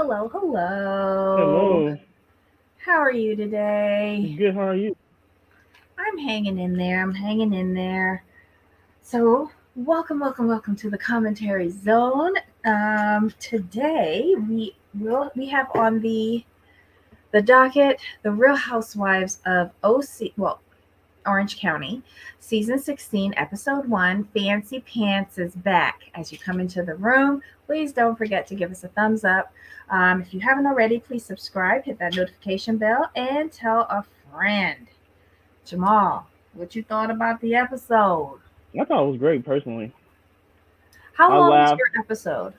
Hello. Hello. How are you today? Good. How are you? I'm hanging in there. I'm hanging in there. So, welcome to the commentary zone. Today we have on the docket the Real Housewives of Orange County, season 16, episode 1. Fancy Pants is back. As you come into the room, please don't forget to give us a thumbs up. If you haven't already, please subscribe, hit that notification bell, and tell a friend. Jamal, what you thought about the episode? I thought it was great personally. How I long was laughed. your episode?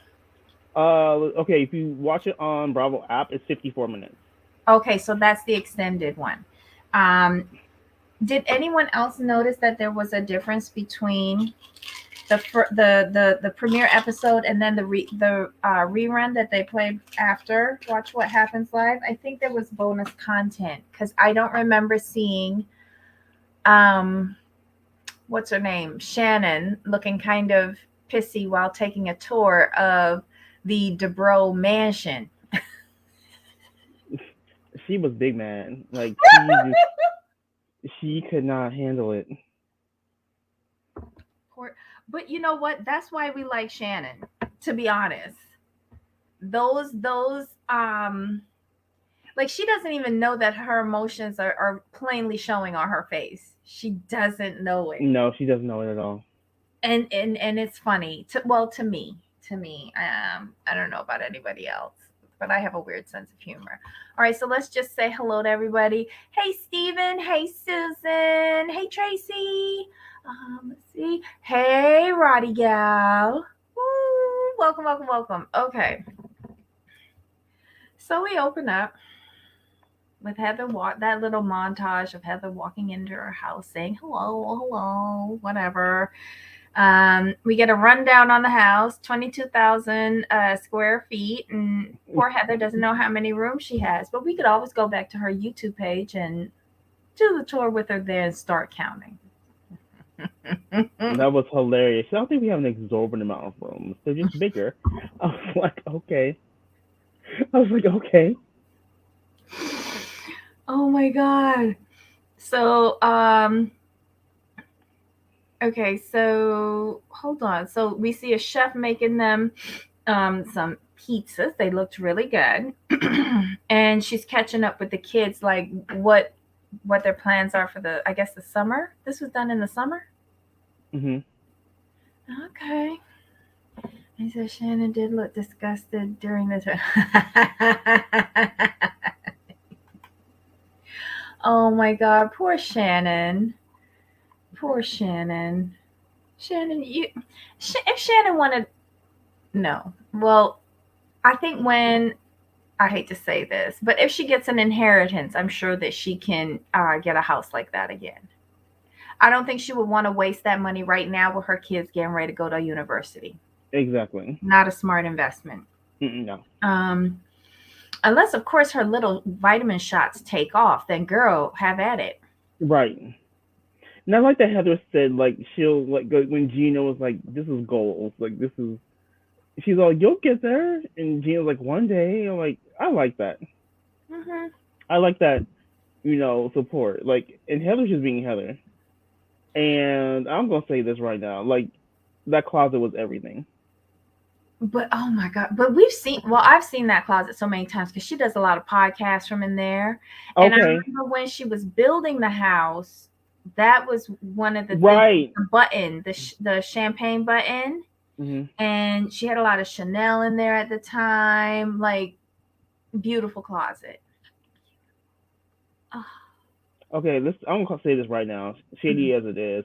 Okay, if you watch it on Bravo app, it's 54 minutes. Okay, so that's the extended one. Um, did anyone else notice that there was a difference between the premiere episode and then the rerun that they played after Watch What Happens Live? I think there was bonus content because I don't remember seeing um what's her name, Shannon, looking kind of pissy while taking a tour of the DeBro mansion. She was big man. Like she could not handle it. But you know what, that's why we like Shannon, to be honest. Those like, she doesn't even know that her emotions are plainly showing on her face. She doesn't know it. No, she doesn't know it at all. And it's funny to me. I don't know about anybody else, but I have a weird sense of humor. All right, so let's just say hello to everybody. Hey Steven, hey Susan, hey Tracy, let's see, hey Roddy gal. Woo, welcome. Okay, so we open up with Heather that little montage of Heather walking into her house saying hello, whatever. We get a rundown on the house, 22,000 square feet, and poor Heather doesn't know how many rooms she has. But we could always go back to her YouTube page and do the tour with her there and start counting. That was hilarious. I don't think we have an exorbitant amount of rooms. They're just bigger. I was like, okay. I was like, okay. Oh my god. So, okay, so hold on. So we see a chef making them some pizzas. They looked really good. And she's catching up with the kids, like what their plans are for I guess the summer. This was done in the summer. Mhm. Okay. And so Shannon did look disgusted during this. Oh my God, poor Shannon. Poor Shannon. Shannon, if Shannon wanted, no. Well, I think when I hate to say this, but if she gets an inheritance, I'm sure that she can get a house like that again. I don't think she would want to waste that money right now with her kids getting ready to go to university. Exactly. Not a smart investment. No. Um, unless, of course, her little vitamin shots take off, then girl, have at it. Right. And I like that Heather said like she'll like go when Gina was like, "This is goals. Like this is." She's like, "You'll get there," and Gina's like, "One day." I'm like, I like that. Hmm. I like that. Support. Like, and Heather's just being Heather. And I'm gonna say this right now. Like, that closet was everything. But oh my God, but I've seen that closet so many times because she does a lot of podcasts from in there. And I Okay. remember when she was building the house, that was one of the things, Right. the button, the champagne button. Hmm. And she had a lot of Chanel in there at the time, like beautiful closet. Oh, Okay. I'm gonna say this right now. mhm. Shady as it is,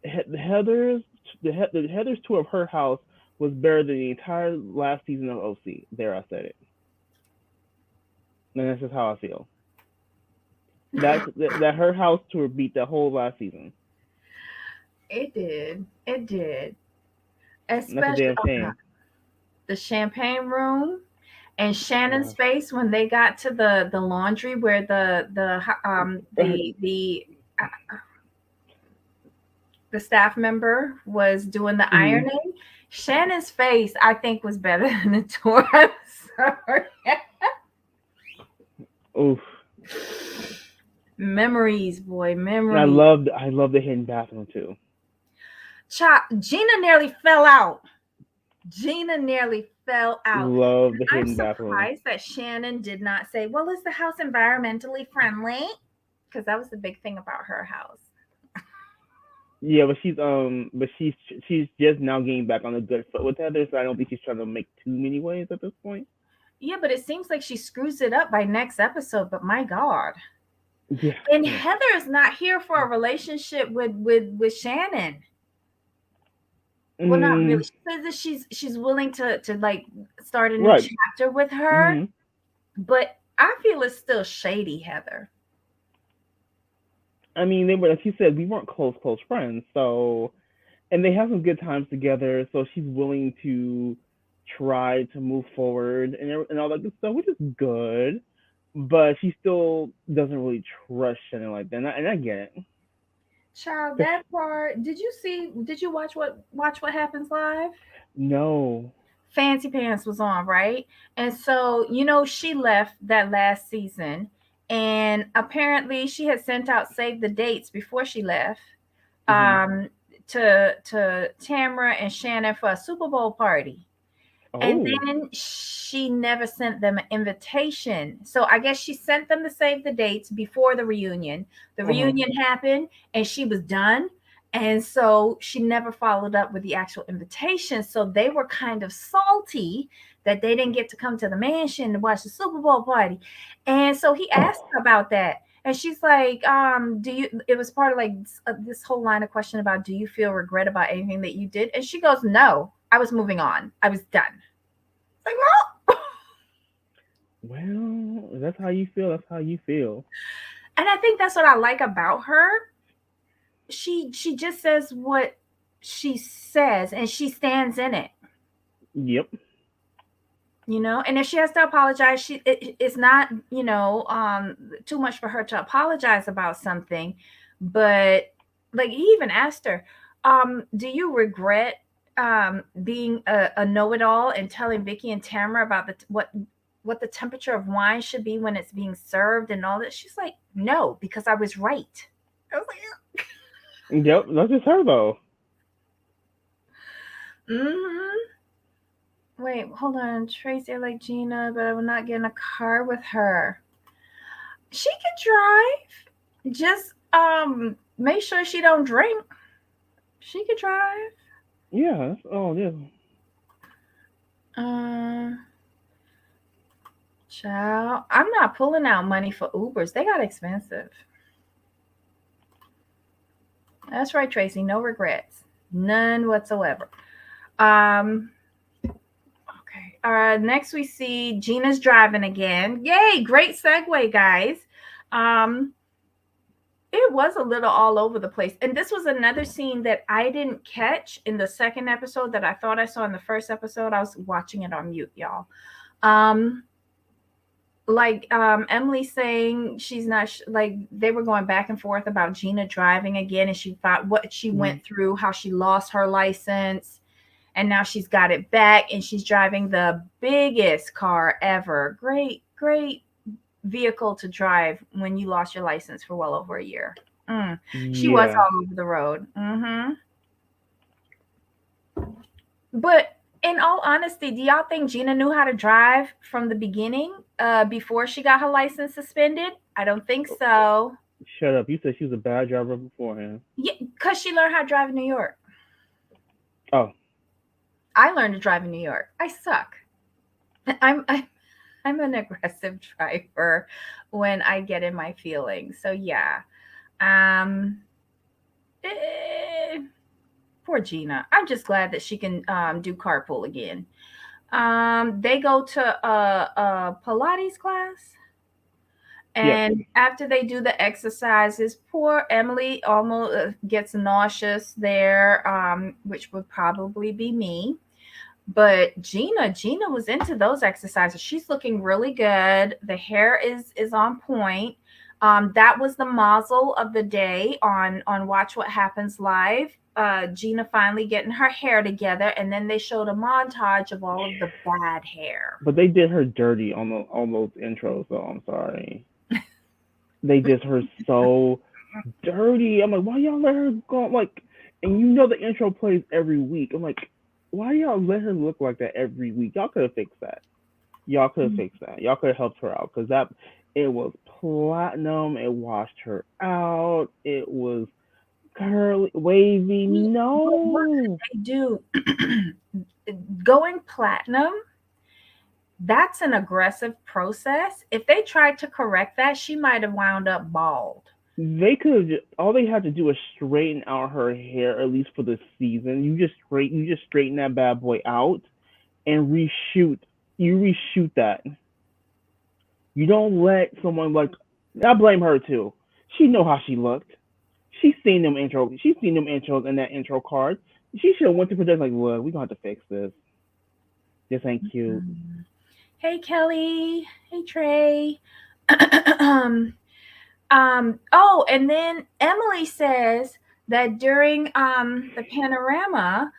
Heather's the Heather's tour of her house was better than the entire last season of OC. There, I said it. And that's just how I feel. That her house tour beat the whole last season. It did. It did. And that's a Especially, damn oh God, shame. the champagne room and Shannon's Gosh. face when they got to the laundry where the staff member was doing the Hmm. ironing. Shannon's face, I think, was better than the tour. Oof. Memories, boy, And memories. I love the hidden bathroom too. Gina nearly fell out. Gina nearly fell out. Love the I'm hidden bathroom. surprised that Shannon did not say, well, is the house environmentally friendly? Because that was the big thing about her house. Yeah, but she's just now getting back on a good foot with Heather, so I don't think she's trying to make too many waves at this point. Yeah, but it seems like she screws it up by next episode. But my God. Yeah, And yeah. Heather is not here for a relationship with Shannon. Well, not really. Mm, She says that she's willing to like start a new right. chapter with her, Hmm. but I feel it's still shady, Heather. I mean, they were, like you said, we weren't close friends, so and they have some good times together. So she's willing to try to move forward and all that good stuff, which is good. But she still doesn't really trust Shannon like that, and I get it. Child, that part. Did you watch what happens live? No. Fancy Pants was on, right? And so, she left that last season, and apparently she had sent out save the dates before she left, Hmm. um, to Tamara and Shannon for a Super Bowl party. And Oh. then she never sent them an invitation. So I guess she sent them to save the dates before the reunion. The Uh huh. reunion happened and she was done. And so she never followed up with the actual invitation. So they were kind of salty that they didn't get to come to the mansion to watch the Super Bowl party. And so he asked her about that. And she's like, do you, it was part of like this whole line of question about, do you feel regret about anything that you did? And she goes, no, I was moving on. I was done. It's like, well, Well, if that's how you feel. That's how you feel. and I think that's what I like about her. She just says what she says and she stands in it. Yep. And if she has to apologize, it's not too much for her to apologize about something. But like he even asked her, do you regret being a know-it-all and telling Vicky and Tamara about what the temperature of wine should be when it's being served and all that? She's like, no, because I was right. I was like, Yep. That's just her though. mm-hmm. Wait, hold on. Tracy, I like Gina, but I will not get in a car with her. She can drive. Just make sure she don't drink. She could drive. Yeah. Oh yeah. Um Child, I'm not pulling out money for Ubers. They got expensive. That's right, Tracy. No regrets. None whatsoever. Um okay. Next we see Gina's driving again. Yay, great segue, guys. Um it was a little all over the place. And this was another scene that I didn't catch in the second episode that I thought I saw in the first episode. I was watching it on mute, y'all. Um, like Emily saying she's not like they were going back and forth about Gina driving again, and she thought what she Hmm. went through, how she lost her license, and now she's got it back, and she's driving the biggest car ever. Great, great vehicle to drive when you lost your license for well over a year. She was Yeah. all over the road. But in all honesty, do y'all think Gina knew how to drive from the beginning, before she got her license suspended? I don't think so. Shut up. You said she was a bad driver beforehand. Yeah, because she learned how to drive in New York. Oh. I learned to drive in New York. I suck. I'm an aggressive driver when I get in my feelings. So yeah. Um, eh, Poor Gina. I'm just glad that she can do carpool again. They go to a Pilates class, Yes. and after they do the exercises, poor Emily almost gets nauseous there, which would probably be me. But Gina was into those exercises. She's looking really good. The hair is on point. That was the mazel of the day on Watch What Happens Live. Gina finally getting her hair together, and then they showed a montage of all of the bad hair. But they did her dirty on those intros, so I'm sorry. They did her so dirty. I'm like, why y'all let her go? Like, and you know the intro plays every week. I'm like, why y'all let her look like that every week? Y'all could have fixed that. Y'all could have fixed that. Y'all could have helped her out because that it was platinum. It washed her out. It was curly, wavy. But what No, could they do? Going platinum, that's an aggressive process. If they tried to correct that, she might have wound up bald. they could have. All they had to do is straighten out her hair at least for the season. You just straighten that bad boy out and reshoot. You reshoot that. You don't let someone like I blame her too. She know how she looked. She's seen them intro. She's seen them intros in that intro card. She should have went to production like, look, we gonna have to fix this. This ain't cute. Mm. Hey, Kelly. Hey, Trey. Oh, and then Emily says that during the panorama,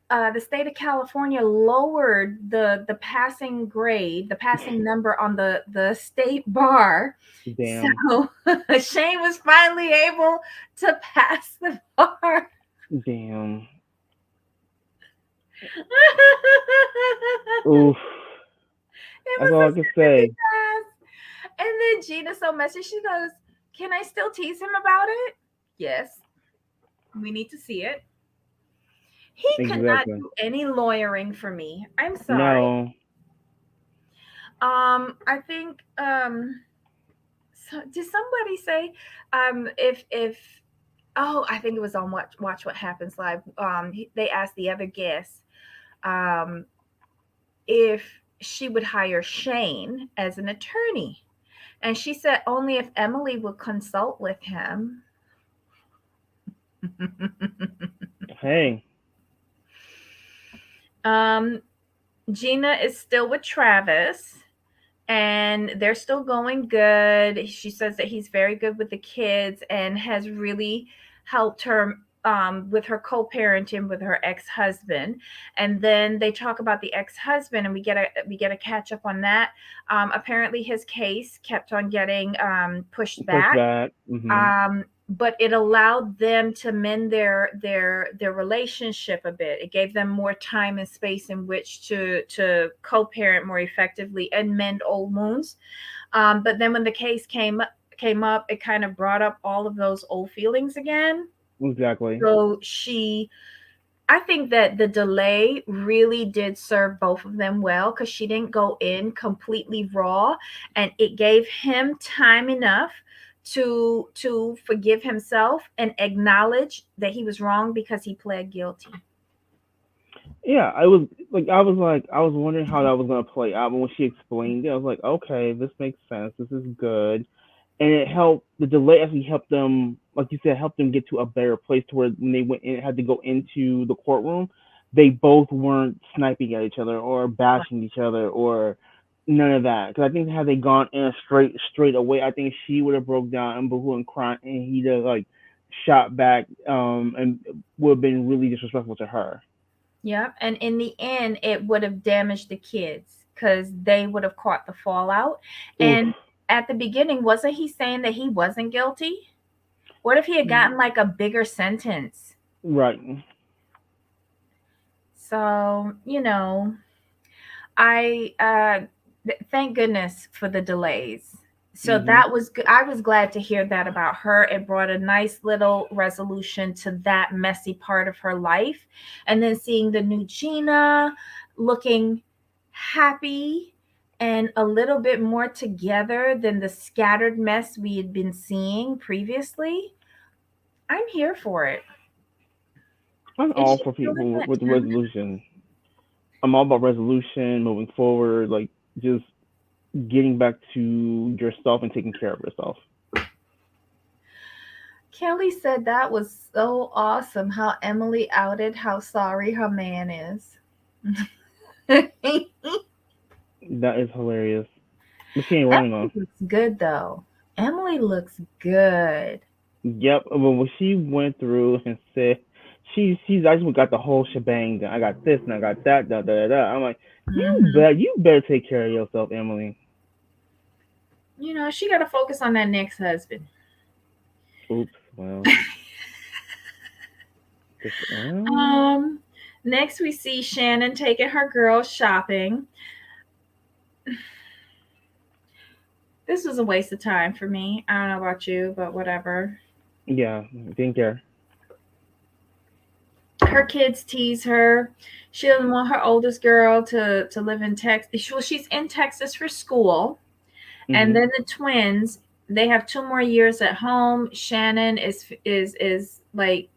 the state of California lowered the passing grade, the passing number on the state bar. Damn, So Shane was finally able to pass the bar. damn. Oof. It That's was all a I can sympathy say. pass. And then Gina so messy. She goes, "Can I still tease him about it?" Yes. We need to see it. He could not Exactly. do any lawyering for me. I'm sorry. No. I think so, did somebody say if oh, I think it was on Watch What Happens Live. They asked the other guests um if she would hire Shane as an attorney. And she said only if Emily would consult with him. Hey. um Gina is still with Travis and they're still going good. She says that he's very good with the kids and has really helped her with her co-parenting with her ex-husband. And then they talk about the ex-husband, and we get a catch up on that. Apparently, his case kept on getting pushed Push back, back. but it allowed them to mend their relationship a bit. It gave them more time and space in which to co-parent more effectively and mend old wounds. But then when the case came up, it kind of brought up all of those old feelings again. Exactly. So I think that the delay really did serve both of them well because she didn't go in completely raw, and it gave him time enough to forgive himself and acknowledge that he was wrong because he pled guilty. Yeah, I was wondering how that was gonna play out, but when she explained it, I was like, okay, this makes sense. This is good. And it helped the delay actually helped them, like you said, helped them get to a better place to where when they went in had to go into the courtroom, they both weren't sniping at each other or bashing each other or none of that. Because I think had they gone in straight away, I think she would have broke down and boohoo and crying, and he'd have like shot back, and would have been really disrespectful to her. Yeah, and in the end, it would have damaged the kids because they would have caught the fallout. Oof. And at the beginning, wasn't he saying that he wasn't guilty? What if he had gotten like a bigger sentence? Right. So, I thank goodness for the delays. So Mhm. that was good. I was glad to hear that about her. It brought a nice little resolution to that messy part of her life. And then seeing the new Gina looking happy and a little bit more together than the scattered mess we had been seeing previously. I'm here for it. I'm Is all she for still in people that with town? resolution. I'm all about resolution, moving forward, like just getting back to yourself and taking care of yourself. Kelly said that was so awesome how Emily outed how sorry her man is. That is hilarious. But she ain't wrong Emily though. looks good though. Emily looks good. Yep. But what she went through and said, she's I just got the whole shebang done. I got this and I got that, da da da. Da. I'm like, Hmm. you better take care of yourself, Emily. She got to focus on that next husband. Oops. Well, well, Um, Next we see Shannon taking her girls shopping. This was a waste of time for me. I don't know about you, but whatever. yeah, didn't care. Her kids tease her. She doesn't want her oldest girl to live in Texas. Well, she's in Texas for school. And Hmm. then the twins, they have 2 more years at home. Shannon is like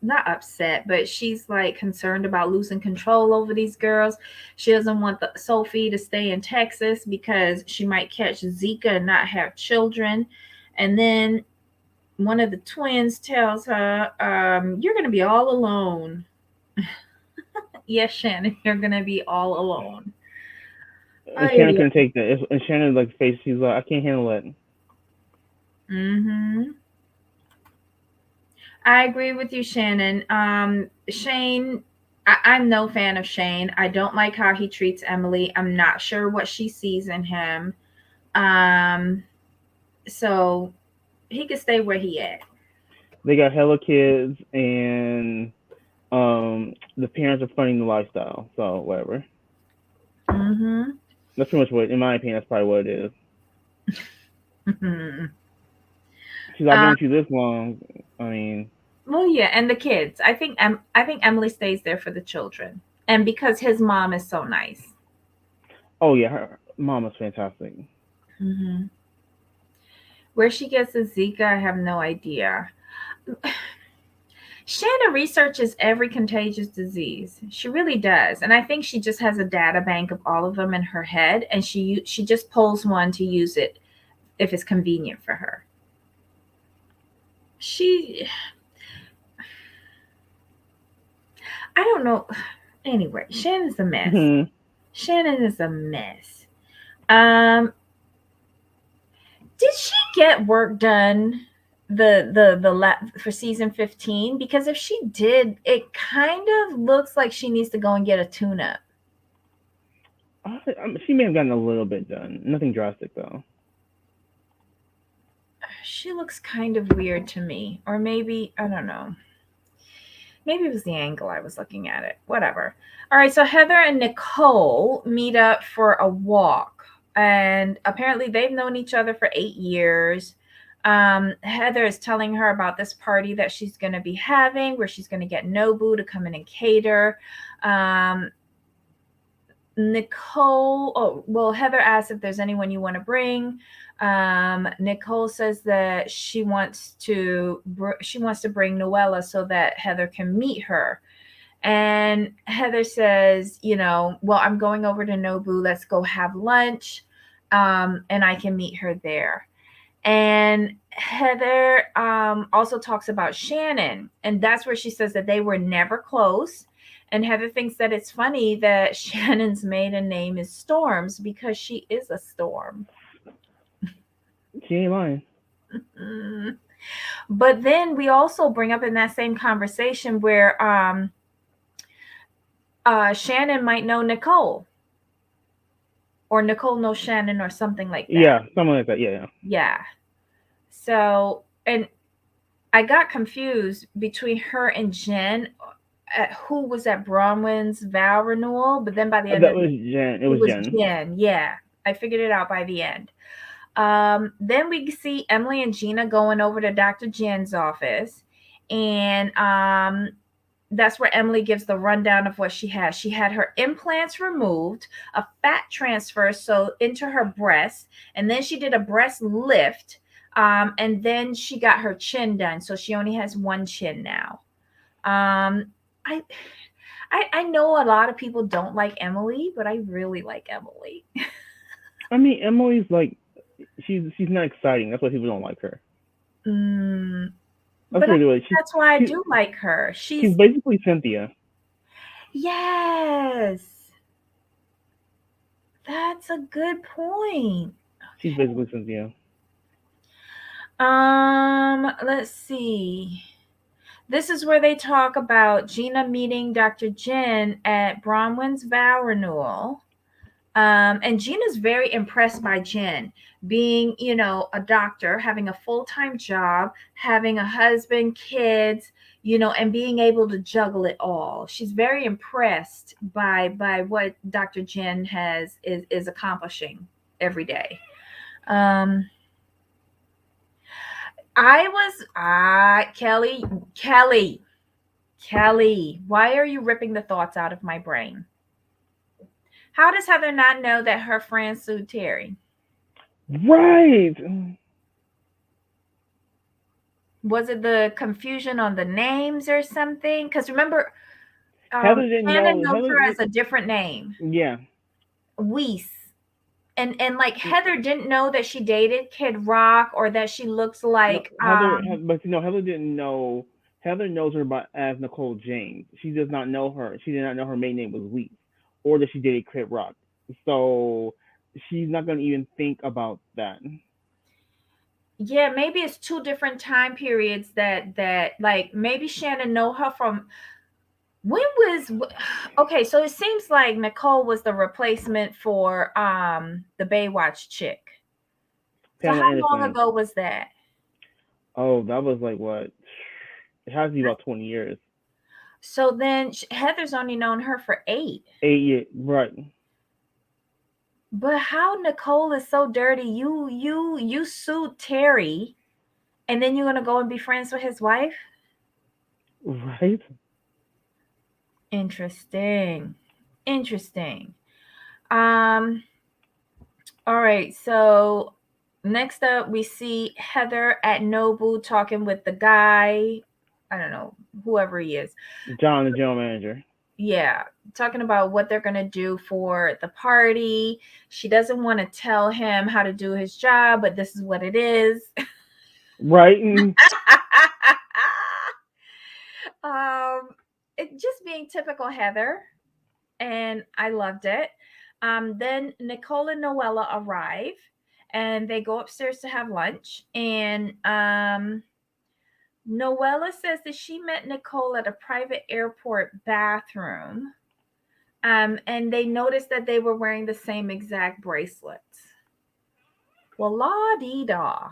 not upset, but she's like concerned about losing control over these girls. She doesn't want Sophie to stay in Texas because she might catch Zika and not have children. And then one of the twins tells her, "You're going to be all alone." Yes, Shannon, you're going to be all alone. And Shannon couldn't take that. And Shannon like face, she's like, I can't handle it. Mm-hmm. I agree with you, Shannon. Shane, I'm no fan of Shane. I don't like how he treats Emily. I'm not sure what she sees in him. Um, so he could stay where he at. They got hella kids, and the parents are funding the lifestyle. So whatever. Mm-hmm. That's pretty much what, in my opinion, that's probably what it is. She's like, I've been uh, with you this long. I mean, well, yeah, and the kids. I think Emily stays there for the children, and because his mom is so nice. oh yeah, her mom was fantastic. Mm-hmm. Where she gets the Zika, I have no idea. Shanna researches every contagious disease. She really does. And I think she just has a data bank of all of them in her head and she just pulls one to use it if it's convenient for her. She I don't know. Anyway, Shannon's a mess. Shannon is a mess. Um did she get work done for season 15? Because if she did, it kind of looks like she needs to go and get a tune up. She may have gotten a little bit done. Nothing drastic though. She looks kind of weird to me. Or maybe, I don't know. Maybe it was the angle I was looking at it. Whatever. All right, so Heather and Nicole meet up for a walk. And apparently they've known each other for 8 years. Heather is telling her about this party that she's going to be having where she's going to get Nobu to come in and cater. Um, Heather asks if there's anyone you want to bring. Nicole says that she wants to bring Noella so that Heather can meet her. And Heather says, well, I'm going over to Nobu. Let's go have lunch, and I can meet her there. And Heather also talks about Shannon, and that's where she says that they were never close. And Heather thinks that it's funny that Shannon's maiden name is Storms because she is a storm. She ain't lying. Mm. But then we also bring up in that same conversation where Shannon might know Nicole, or Nicole knows Shannon, or something like that. Yeah, something like that. Yeah, yeah. Yeah. So, and I got confused between her and Jen at who was at Bronwyn's vow renewal, but then by the end That of was Jen. It it was was Jen. Jen. Yeah, I figured it out by the end. Then we see Emily and Gina going over to Dr. Jen's office, and that's where Emily gives the rundown of what she has. She had her implants removed, a fat transfer so into her breast, and then she did a breast lift, and then she got her chin done, so she only has one chin now. Um, I, I know a lot of people don't like Emily, but I really like Emily. I mean, Emily's like, she's not exciting. That's why people don't like her. Mm, That's but I really think what that's why I she do like her. she's basically Cynthia. Yes, that's a good point. She's basically Cynthia. Let's see. This is where they talk about Gina meeting Dr. Jen at Bronwyn's vow renewal. And Gina's very impressed by Jen being, a doctor, having a full time job, having a husband, kids, and being able to juggle it all. She's very impressed by what Dr. Jen is accomplishing every day. Um, I was Kelly, Kelly. Why are you ripping the thoughts out of my brain? How does Heather not know that her friend sued Terry? Right. Was it the confusion on the names or something? Because remember, Heather didn't Shannon know. knows her as a different name, Yeah. Weiss. And like Heather didn't know that she dated Kid Rock or that she looks No, like But Heather didn't know. Heather knows her by as Nicole James. She does not know her. She did not know her maiden name was Weeks, or that she dated Crit Rock. So she's not gonna even think about that. yeah, maybe it's two different time periods that like maybe Shannon know her from when was okay, so it seems like Nicole was the replacement for the Baywatch chick. So Pamela how long Anderson. ago was that? Oh, that was like what? It has to be about 20 years. So then Heather's only known her for 8. 8 years, right? But how Nicole is so dirty? You sued Terry, and then you're gonna go and be friends with his wife? Right. Interesting, interesting. Um. All right. So next up, we see Heather at Nobu talking with the guy. I don't know whoever he is. John, the general manager. Yeah, talking about what they're going to do for the party. She doesn't want to tell him how to do his job, but this is what it is. Right. And um, it just being typical Heather, and I loved it. Then Nicole and Noella arrive, and they go upstairs to have lunch. And Noella says that she met Nicole at a private airport bathroom. And they noticed that they were wearing the same exact bracelets. Well, la dee da.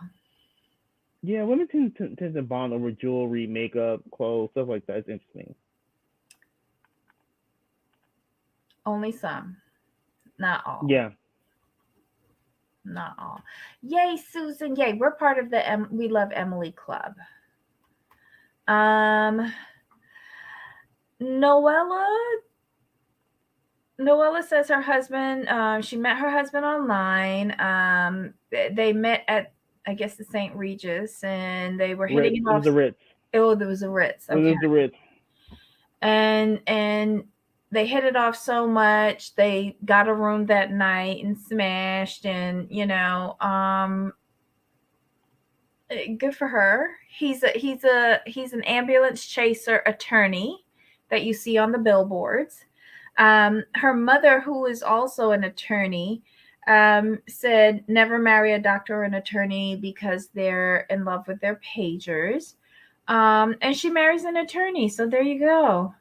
yeah, women tend to bond over jewelry, makeup, clothes, stuff like that. It's interesting. Only some, not all. Yeah. Not all. Yay, Susan! Yay, we're part of the We Love Emily Club. Um, Noella. Noella says her husband. She met her husband online. They met at, I guess, the St. Regis, and they were hitting Ritz. it It was off. the Ritz. Oh, there was a Ritz. It Okay, was the Ritz. and they hit it off so much. They got a room that night and smashed, and good for her. He's an ambulance chaser attorney that you see on the billboards. Her mother, who is also an attorney, said never marry a doctor or an attorney because they're in love with their pagers. And she marries an attorney, so there you go.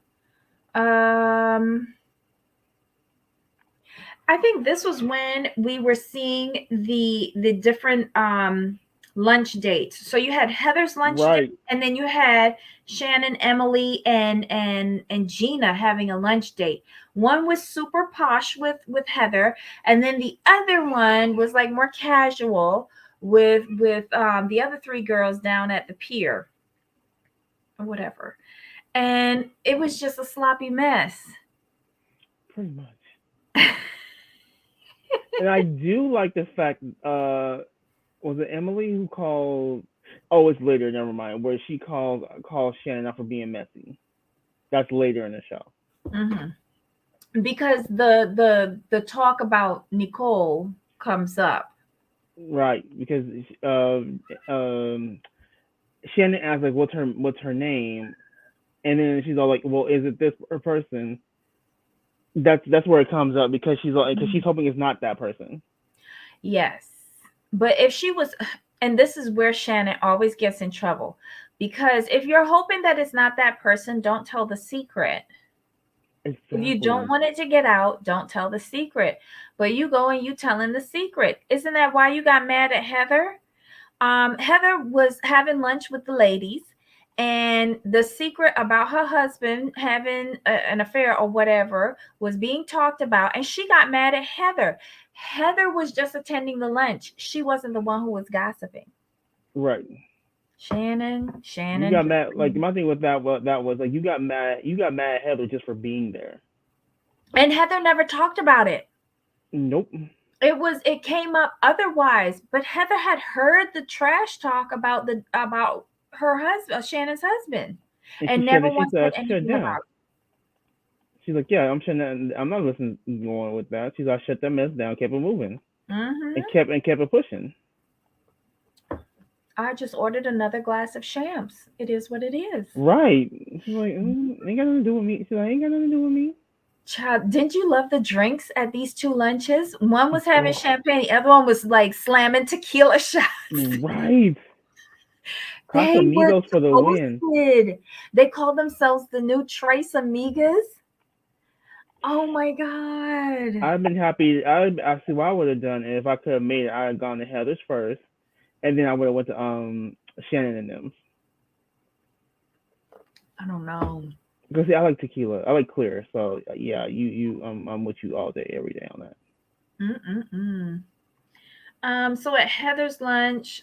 I think this was when we were seeing the different lunch dates. So you had Heather's lunch date, Right. and then you had Shannon, Emily, and Gina having a lunch date. One was super posh with Heather, and then the other one was like more casual with the other 3 girls down at the pier or whatever. And it was just a sloppy mess. Pretty much. And I do like the fact, was it Emily who called? Oh, it's later. Never mind. Where she calls Shannon out for being messy. That's later in the show. Hmm. Because the talk about Nicole comes up. Right, because Shannon asks like, what's her name, and then she's all like, well, is it this person? That's where it comes up because she's Mhm. hoping it's not that person. Yes. But if she was, and this is where Shannon always gets in trouble. Because if you're hoping that it's not that person, don't tell the secret. If you don't Exactly. want it to get out, don't tell the secret. But you go and you telling the secret. Isn't that why you got mad at Heather? Heather was having lunch with the ladies, and the secret about her husband having an affair or whatever was being talked about, and she got mad at Heather. Heather was just attending the lunch. She wasn't the one who was gossiping. Right. Shannon, You got just mad. Like my thing with that, what that was like, you got mad. You got mad at Heather just for being there. and Heather never talked about it. Nope. It came up otherwise, but Heather had heard the trash talk about her husband, Shannon's husband, And she and shut never it. She once said said, "Shut anything down." about She's like, "Yeah, I'm shutting that. I'm not listening going with that." She's like, "Shut that mess down." Kept it moving it. Hmm. and kept it pushing. I just ordered another glass of Shams. It is what it is. Right. She's like, "Ain't got nothing to do with me." She's like, "Ain't got nothing to do with me." Child, didn't you love the drinks at these two lunches? One was having Oh, champagne, the other one was like slamming tequila shots. right. They were Casamigos for the win. toasted. They call themselves the new Tres Amigas. Oh my God. I've been happy. I see what I would have done if I could have made it. I had gone to Heather's first, and then I would have went to Shannon and them. I don't know. Because see, I like tequila. I like clear. So yeah, I'm with you all day, every day on that. Mm-mm-mm. So at Heather's lunch,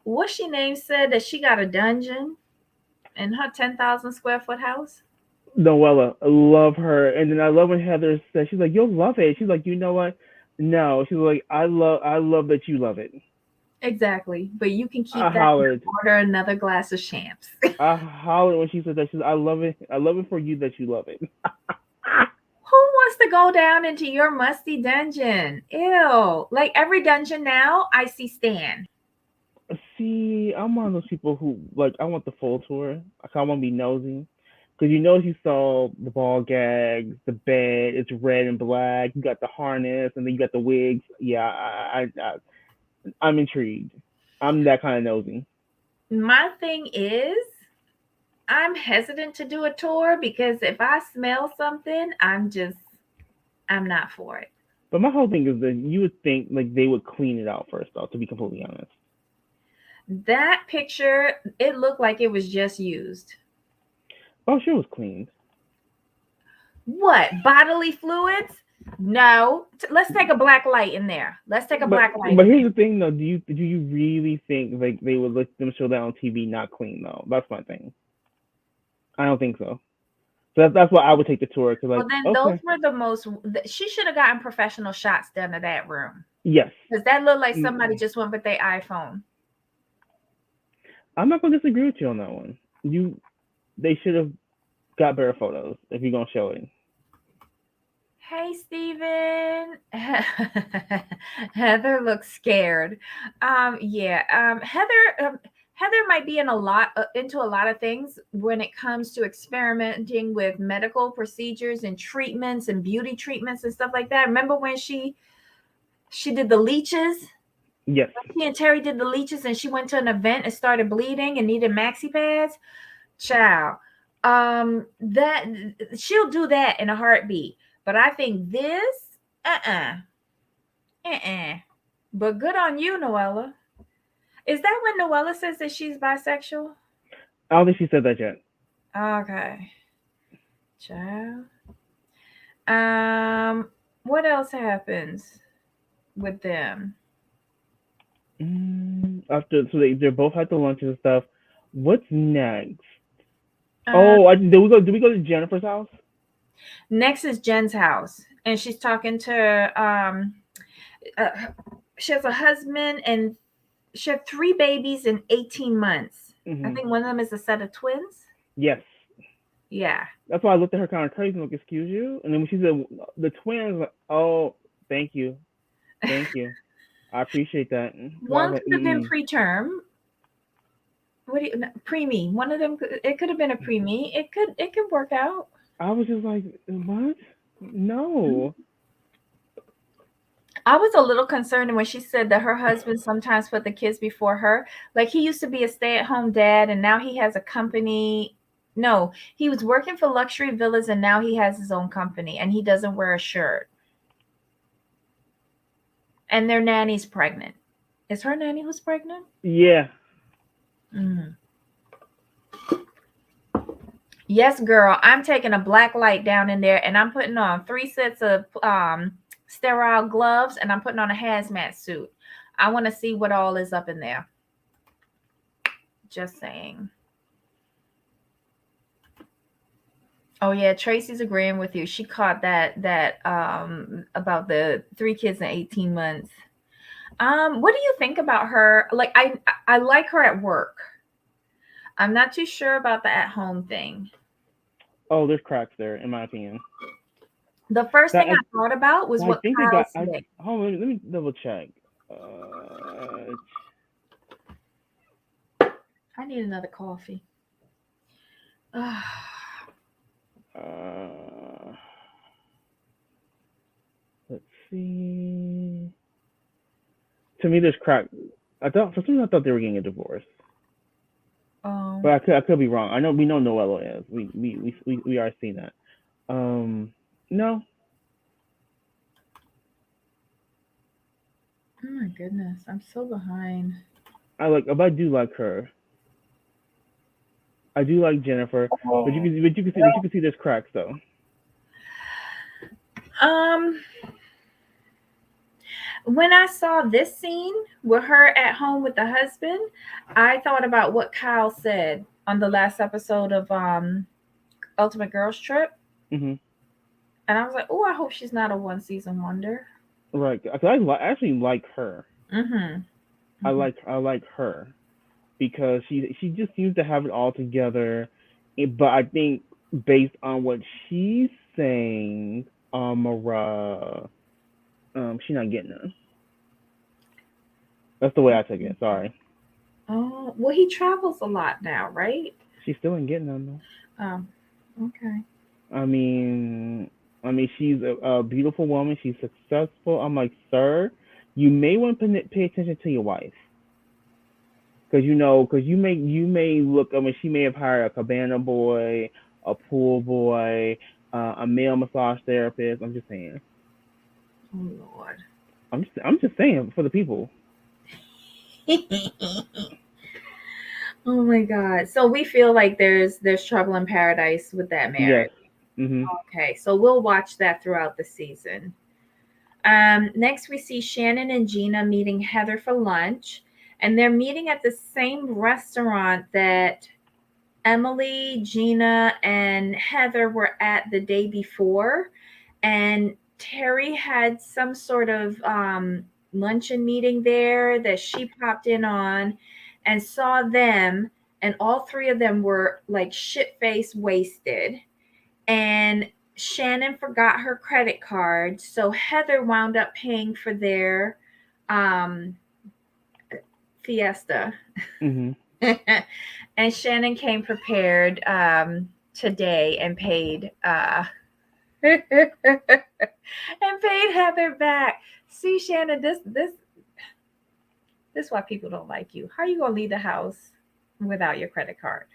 what she name said that she got a dungeon in her 10,000 square foot house. Noella, I love her, and then I love when Heather says she's like, "You'll love it." She's like, "You know what? No." She's like, I love that you love it." Exactly. But you can I keep that and hollered. order another glass of champs. I hollered when she said that. She's, "I love it. I love it for you that you love it." Who wants to go down into your musty dungeon? Ew. Like every dungeon now, I see Stan. See, I'm one of those people who like I want the full tour. I want to be nosy. Because you know you saw the ball gags, the bed, it's red and black. You got the harness, and then you got the wigs. Yeah, I'm intrigued. I'm that kind of nosy. My thing is, I'm hesitant to do a tour because if I smell something, I'm not for it. But my whole thing is that you would think like they would clean it out first, though. To be completely honest, That picture, it looked like it was just used. oh, sure it was cleaned. What? Bodily fluids? No. Let's take a black light in there. Let's take a But black light but in here's there. the thing though. Do you really think like they would let them show that on TV not clean though? That's my thing. I don't think so. So that's why I would take the tour because Well, like then those okay, were the most. She should have gotten professional shots done of that room yes, because that looked like somebody mm, just went with their iPhone. I'm not gonna disagree with you on that one. You they should have got better photos if you're gonna show it. Hey, Steven. Heather looks scared. Yeah. Heather might be in a lot into a lot of things when it comes to experimenting with medical procedures and treatments and beauty treatments and stuff like that. Remember when she did the leeches? Yes, She and Terry did the leeches, and she went to an event and started bleeding and needed maxi pads. Child, that she'll do that in a heartbeat. But I think this, uh. But good on you, Noella. Is that when Noella says that she's bisexual? I don't think she said that yet. Okay, child. What else happens with them? After so they both had the lunches and stuff. What's next? Uh, Oh, did we go? Did we go to Jennifer's house? Next is Jen's house, and she's talking to uh, she has a husband and she had three babies in 18 months. I Hmm. think one of them is a set of twins. Yes. Yeah. That's why I looked at her kind of crazy, like, "Excuse you." And then when she said the twins, like, "Oh, thank you, thank you, I appreciate that." Because I was One like, could have been "Mm." preterm. What do you preemie? One of them it could have been a preemie. It could work out. I was just like, "What? No." I was a little concerned when she said that her husband sometimes put the kids before her. Like he used to be a stay-at-home dad and now he has a company. No, he was working for luxury villas and now he has his own company and he doesn't wear a shirt. And their nanny's pregnant. Is her nanny who's pregnant? Yeah. Mm. Yes, girl. I'm taking a black light down in there and I'm putting on 3 sets of sterile gloves and I'm putting on a hazmat suit. I want to see what all is up in there. Just saying. Oh yeah, Tracy's agreeing with you. She caught that about the 3 kids in 18 months. What do you think about her? Like I like her at work. I'm not too sure about the at home thing. Oh, there's cracks there, in my opinion. The first That thing I thought about was well, I what think they Kyle got. I said. oh, let me double check. Uh, I need another coffee. uh, let's see. To me, there's crack. I thought for some reason I thought they were getting a divorce, Oh, but I could be wrong. I know we know Noella is. We are seeing that. No, oh my goodness, I'm so behind. but I do like her. I do like Jennifer, but you can see there's cracks though. Um, when I saw this scene with her at home with the husband, I thought about what Kyle said on the last episode of Ultimate Girls Trip. Hmm. And I was like, oh, I hope she's not a one season wonder. Right. 'Cause actually like her. Mm-hmm. I like her because she just seems to have it all together. But I think based on what she's saying, Mara, she's not getting her. That's the way I took it. Sorry, Oh, well, he travels a lot now, right? she's still ain't getting them though. Um, okay. I mean, she's a beautiful woman. She's successful. I'm like, sir, you may want to pay attention to your wife. Because you may look. I mean, she may have hired a cabana boy, a pool boy, a male massage therapist. I'm just saying. Oh Lord. I'm just saying for the people. Oh my God. So we feel like there's trouble in paradise with that Yes. marriage. Mhm. Okay, so we'll watch that throughout the season. Next, we see Shannon and Gina meeting Heather for lunch, and they're meeting at the same restaurant that Emily, Gina, and Heather were at the day before. And Terry had some sort of luncheon meeting there that she popped in on and saw them, and all three of them were like shit faced wasted. And Shannon forgot her credit card, so Heather wound up paying for their um, fiesta. Mhm. And Shannon came prepared today and paid and paid Heather back. See, Shannon, this is why people don't like you. How are you gonna leave the house without your credit card?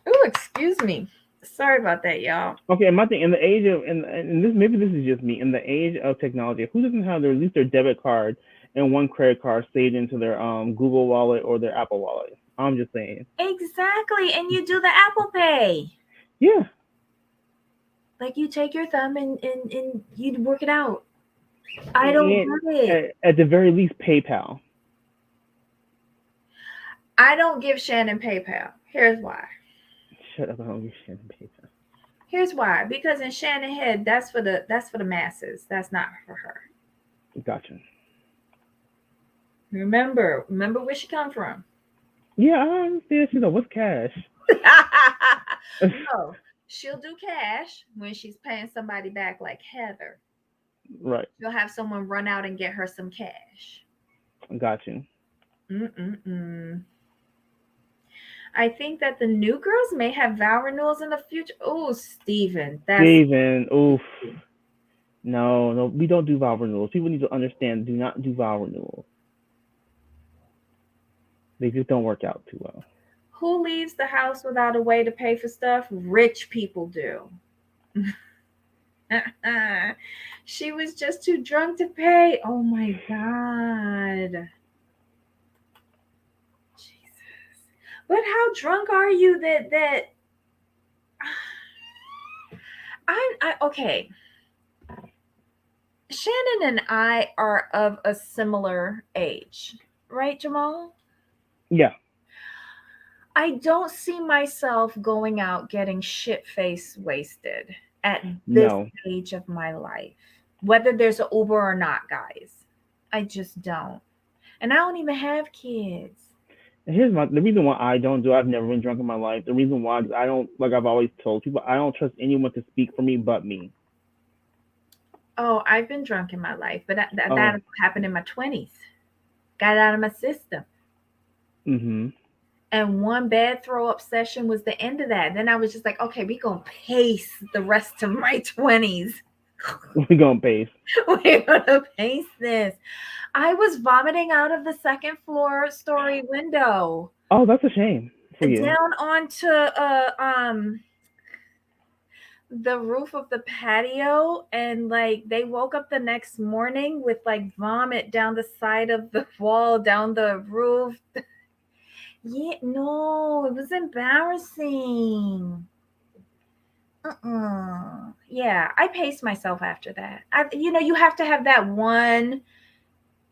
Oh, excuse me. Sorry about that, y'all. Okay, and my thing in the age of and this maybe this is just me in the age of technology. Who doesn't have their at least their debit card and one credit card saved into their Google Wallet or their Apple Wallet? I'm just saying. Exactly. And you do the Apple Pay. Yeah. Like you take your thumb and you work it out. I don't And get it. at the very least, PayPal. I don't give Shannon PayPal. Here's why. Shut up! I don't give shit PayPal. Here's why. Because in Shannon head, that's for the masses. That's not for her. Gotcha. Remember where she come from. Yeah, I understand. She's like, what's cash? No, she'll do cash when she's paying somebody back like Heather. Right. She'll have someone run out and get her some cash. Got you. Mm-mm-mm. I think that the new girls may have vow renewals in the future. Oh, Steven, that's Steven, oof. No, no, we don't do vow renewals. People need to understand. Do not do vow renewals. They just don't work out too well. Who leaves the house without a way to pay for stuff? Rich people do. She was just too drunk to pay. Oh my God. Jesus. But how drunk are you that okay. Shannon and I are of a similar age, right, Jamal? Yeah, I don't see myself going out getting shit face wasted at this no. stage of my life, whether there's an Uber or not, guys. I just don't. And I don't even have kids. And here's the reason why I don't do. I've never been drunk in my life. The reason why is I don't, like I've always told people, I don't trust anyone to speak for me but me. Oh, I've been drunk in my life, but that Oh, happened in my 20s. Got it out of my system. mhm. And one bad throw up session was the end of that. Then I was just like, okay, we going to pace the rest of my 20s. We gonna pace. We're going to pace this. I was vomiting out of the second floor story window Oh, that's a shame for you. down onto the roof of the patio, and like they woke up the next morning with like vomit down the side of the wall, down the roof. Yeah, no, it was embarrassing. Yeah, I paced myself after that. You have to have that one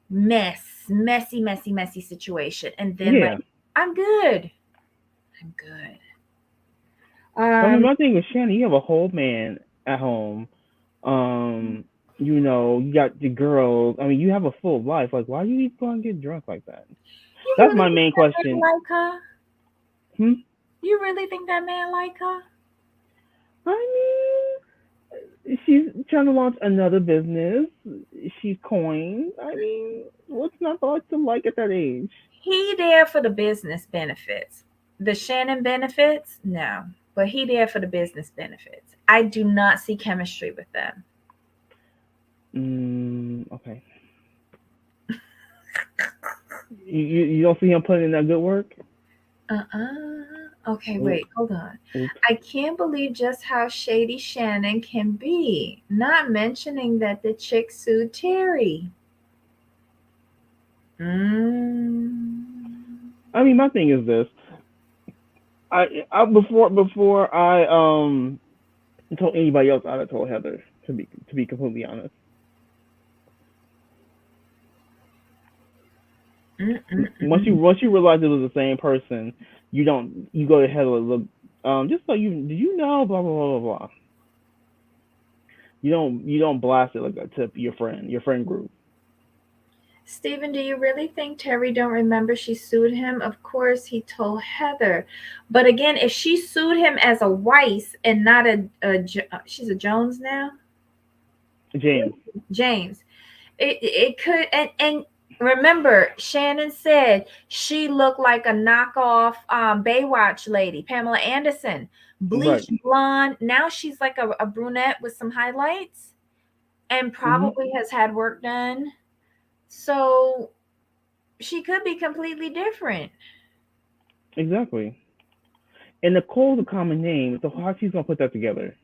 messy situation, and then like Yeah. I'm good. I'm good. I mean, Um, my thing with Shannon, you have a whole man at home. You got the girls. I mean, you have a full life. Like, why do you go and get drunk like that? you That's really my think main that man question. like her? Hmm. You really think that man like her? I mean, she's trying to launch another business. She's coined. I mean, what's not to like at that age? He there for the business benefits. The Shannon benefits, no. But he there for the business benefits. I do not see chemistry with them. Okay. You don't see him putting in that good work? Okay, Oop, wait, hold on. oop. I can't believe just how shady Shannon can be. Not mentioning that the chick sued Terry. Mm. I mean, my thing is this. Before I told anybody else, I'd have told Heather to be completely honest. Mm-mm-mm. Once you realize it was the same person, you go to Heather, look, just so did you know, blah blah blah blah blah. You don't blast it like that to your friend group. Stephen, do you really think Terry don't remember she sued him? Of course, he told Heather. But again, if she sued him as a Weiss and not she's a Jones now, James. James, it could, and remember, Shannon said she looked like a knockoff Baywatch lady, Pamela Anderson, Right. bleached blonde. Now she's like a brunette with some highlights, and Mhm. probably has had work done. So she could be completely different. Exactly. And Nicole's a common name, so how she's gonna put that together?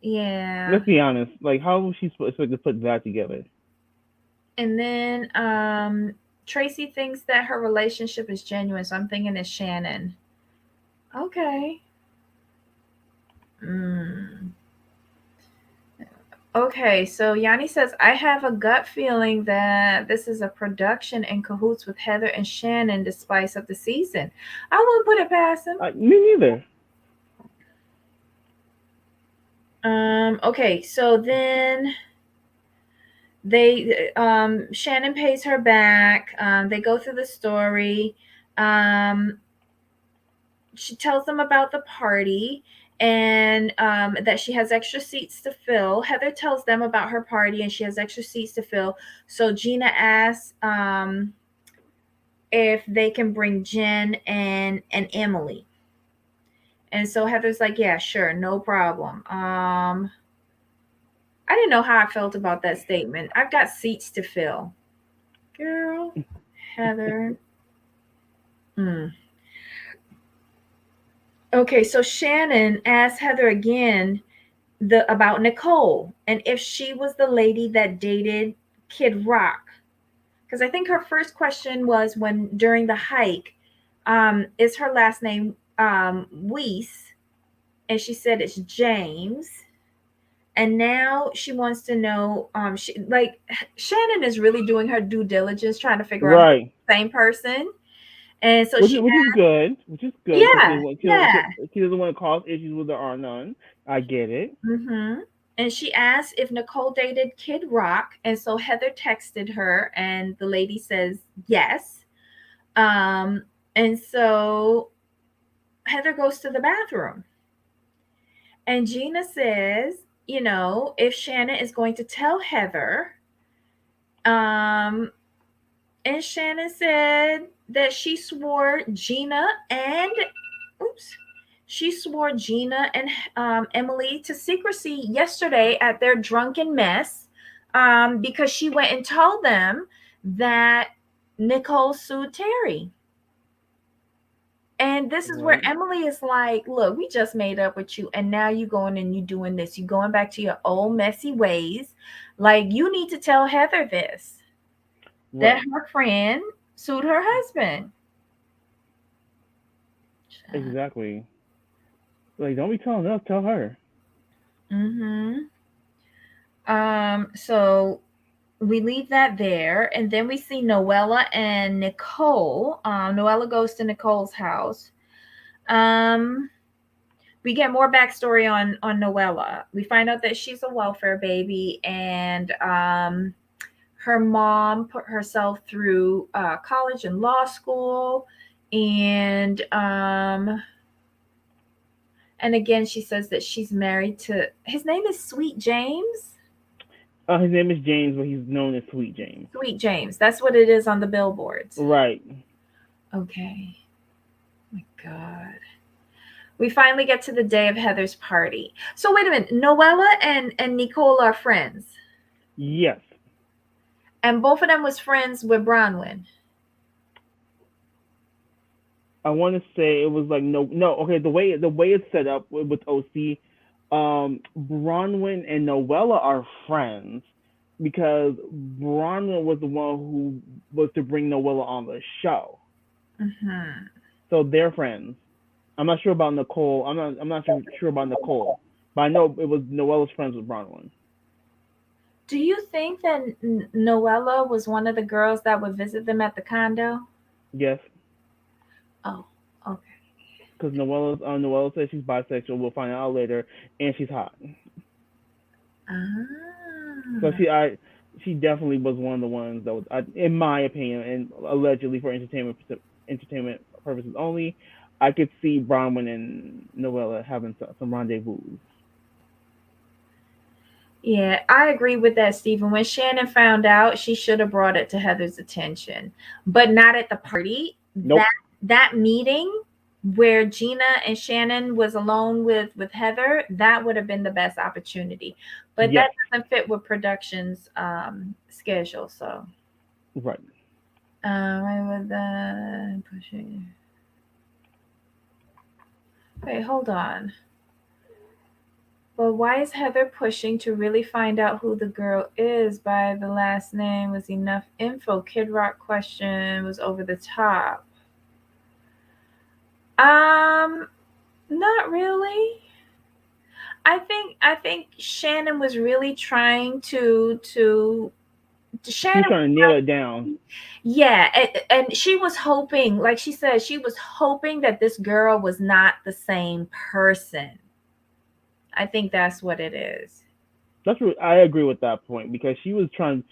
Yeah. Let's be honest. Like, how was she supposed to put that together? And then Tracy thinks that her relationship is genuine, so I'm thinking it's Shannon. Okay. Mm. Okay, so Yanni says, I have a gut feeling that this is a production in cahoots with Heather and Shannon, the spice of the season. I wouldn't put it past him. Me neither. Okay, so then they Shannon pays her back. They go through the story. Um, she tells them about the party and that she has extra seats to fill. Heather tells them about her party and she has extra seats to fill. So Gina asks if they can bring Jen and Emily. And so Heather's like, yeah, sure, no problem. I didn't know how I felt about that statement. I've got seats to fill. Girl, Heather. Mm. Okay, so Shannon asked Heather again about Nicole and if she was the lady that dated Kid Rock. Because I think her first question was when during the hike, is her last name Weiss? And she said it's James. And now she wants to know, she like Shannon is really doing her due diligence, trying to figure out if Right. it's the same person. And so Which she is which is good. Which is good because yeah, yeah. she doesn't want to cause issues with there are none. I get it. Mm-hmm. And she asked if Nicole dated Kid Rock, and so Heather texted her, and the lady says yes. Um, and so Heather goes to the bathroom, and Gina says, if Shannon is going to tell Heather, um, and Shannon said that oops, she swore Gina and Emily to secrecy yesterday at their drunken mess, because she went and told them that Nicole sued Terry. And this is where Right. Emily is like, look, we just made up with you, and now you going and you doing this. You going back to your old messy ways. Like, you need to tell Heather this, that Right. her friend sued her husband. Exactly. Like, don't be telling us. Tell her. Mm-hmm. So we leave that there, and then we see Noella and Nicole. Noella goes to Nicole's house. Um, we get more backstory on Noella. We find out that she's a welfare baby, and her mom put herself through college and law school, and again she says that she's married to, his name is Sweet James. His name is James, but he's known as Sweet James. Sweet James. That's what it is on the billboards. Right. Okay. Oh my God. We finally get to the day of Heather's party. So wait a minute. Noella and Nicole are friends. Yes. And both of them was friends with Bronwyn. I want to say it was like no. Okay, the way it's set up with OC, Bronwyn and Noella are friends because Bronwyn was the one who was to bring Noella on the show, Mm-hmm. so they're friends. I'm not sure about Nicole. I'm not sure about Nicole, but I know it was Noella's friends with Bronwyn. Do you think that Noella was one of the girls that would visit them at the condo? Yes, Oh, okay. because Noella says she's bisexual. We'll find out later, and she's hot. So Ah. she definitely was one of the ones that was, in my opinion, and allegedly for entertainment purposes only. I could see Bronwyn and Noella having some rendezvous. Yeah, I agree with that, Stephen. When Shannon found out, she should have brought it to Heather's attention, but not at the party. Nope. That meeting where Gina and Shannon was alone with Heather, that would have been the best opportunity. But that Yes. doesn't fit with production's schedule. So, Right. with the pushing. Wait, hold on. But why is Heather pushing to really find out who the girl is by the last name was enough info? Kid Rock question was over the top. Um, Not really. I think Shannon was really trying to She's Shannon. trying to nail it down. Yeah, and she was hoping, like she said, she was hoping that this girl was not the same person. I think that's what it is. That's what I agree with that point because she was trying.